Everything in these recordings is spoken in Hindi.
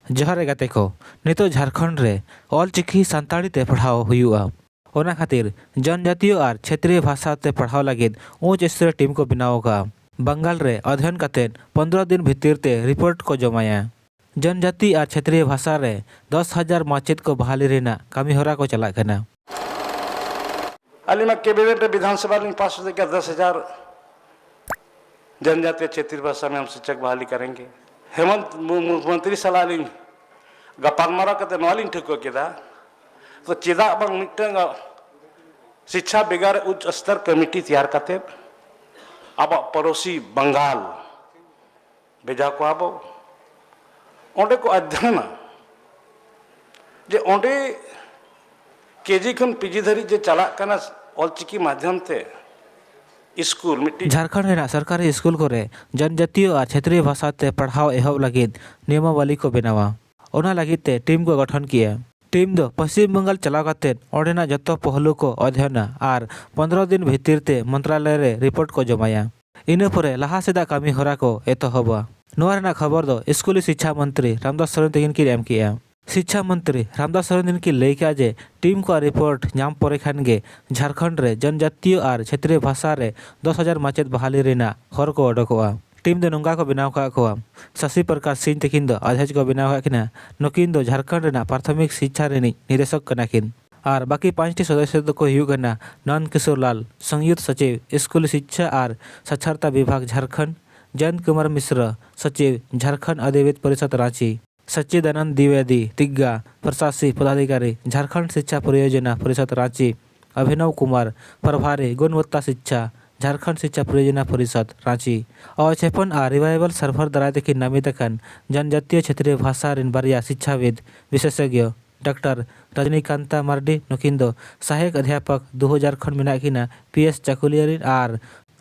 जोहार गाते को नितो झारखंड रे ऑलचिकी सानताड़ी ते पढ़ाओ हुआ ओना खातिर जनजातीय और क्षेत्रीय भाषा ते पढ़ाओ लगे ऊंच स्तरीय टीम को बनाओ का बंगाल रे अध्ययन करते 15 दिन भीतर ते रिपोर्ट को जमाया। जनजाति और क्षेत्रीय भाषा रे 10,000 माचेद को बहाली रेना कमी होरा को चला करना। अली कैबिनेट विधानसभा में पास हो गया 10,000 जनजातीय क्षेत्रीय भाषा में हम शिक्षक बहाली करेंगे। हेमंत मुख्यमंत्री सलाह गपालमारा करते नवालिंग ठिको केदा तो चेदा बंग मिटंग शिक्षा बेगार उच्च स्तर कमेटी तैयार करते अब पड़ोसी बंगाल भेजा को अब ओंडे को अध्ययन जे ओंडे केजी खन पीजी धरी जे चला कना ऑलचिकी माध्यम ते स्कूल मिट्टी झारखंड सरकारी स्कूल को जनजातीय और क्षेत्रीय भाषा ते पढ़ाओ एहब लगे नियमावली को बनावा ओना लगी ते टीम को गठन किया। टीम दो पश्चिम बंगाल चलाव करते ओडेना जतो पहलू को अध्ययन और 15 दिन भीतर ते मंत्रालय रे रिपोर्ट को जमाया। इना परे लहा सेदा कमी होरा को एतहबा। नोरा खबर दो स्कूली शिक्षा मंत्री रामदास सोरेन तकिन की एम किया। शिक्षा मंत्री रामदास सोरेन की लई किया जे टीम को रिपोर्ट नाम परे खान गे झारखंड रे जनजातीय और क्षेत्रीय भाषा रे 10,000 माचेद बहाली रेना हर को ओडकोआ। टीम दो नंगा को बनाव का को शशि प्रकाश सिंह तकिन दो अध्यक्ष को बनाव किना नकिन दो झारखंड रेना प्राथमिक शिक्षा रेनी निदेशक कनाकिन और बाकी 5टी सदस्य को हुआ नंद किशोर लाल संयुक्त सचिव स्कूल शिक्षा और साक्षरता विभाग झारखंड, जयंत कुमार मिश्र सचिव झारखंड अधिविद्य परिषद रांची, सच्चिदानंद द्विवेदी तिग्गा प्रशासनिक पदाधिकारी झारखंड शिक्षा परियोजना परिषद रांची, अभिनव कुमार प्रभारी गुणवत्ता शिक्षा झारखंड शिक्षा परियोजना परिषद रांची और छेपन और रिवाइवल सर्वर दाराते की नामित जनजातीय क्षेत्रीय भाषा रिन बारिया शिक्षाविद विशेषज्ञ डॉक्टर रजनीकांता मार्डी नुकिन दो सहायक अध्यापक 2000 खंड मिना किना PS चाकुलियारिन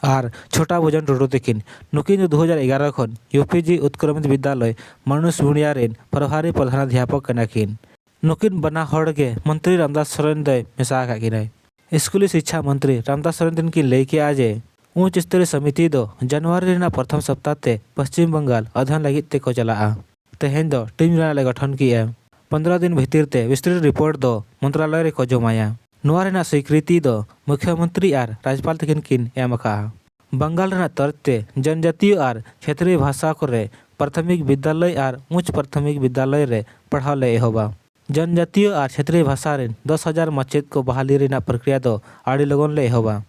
और छोटा वजन टोटो तकिन नुकिन 2011 खन UPG उत्क्रमित विद्यालय मनुष बुनियारिन प्रभारी प्रधानाध्यापक कनाकिन नुकिन बना हड़गे मंत्री रामदास सोरेन दे मेसा काकिन। स्कूली शिक्षा मंत्री रामदास सोरेन की लई के आजे उच्च स्तरीय समिति दो जनवरी प्रथम सप्ताह ते पश्चिम बंगाल अध्ययन लगी ते को चला तेहेन दो टीम गठन किया। 15 दिन भीतर ते विस्तृत रिपोर्ट दो मंत्रालय रे को जमाया। नोरा स्वीकृति दो मुख्यमंत्री और राज्यपाल तकिन किन एम का। बंगाल तर्ज ते जनजातीय और क्षेत्रीय भाषा को प्राथमिक विद्यालय और उच्च प्राथमिक विद्यालय रे पढ़ाओ ले एहबा। जनजातीय और क्षेत्रीय भाषा 10,000 माचेद को बहाली रेना प्रक्रिया दो आड़ी लगन ले एहबा।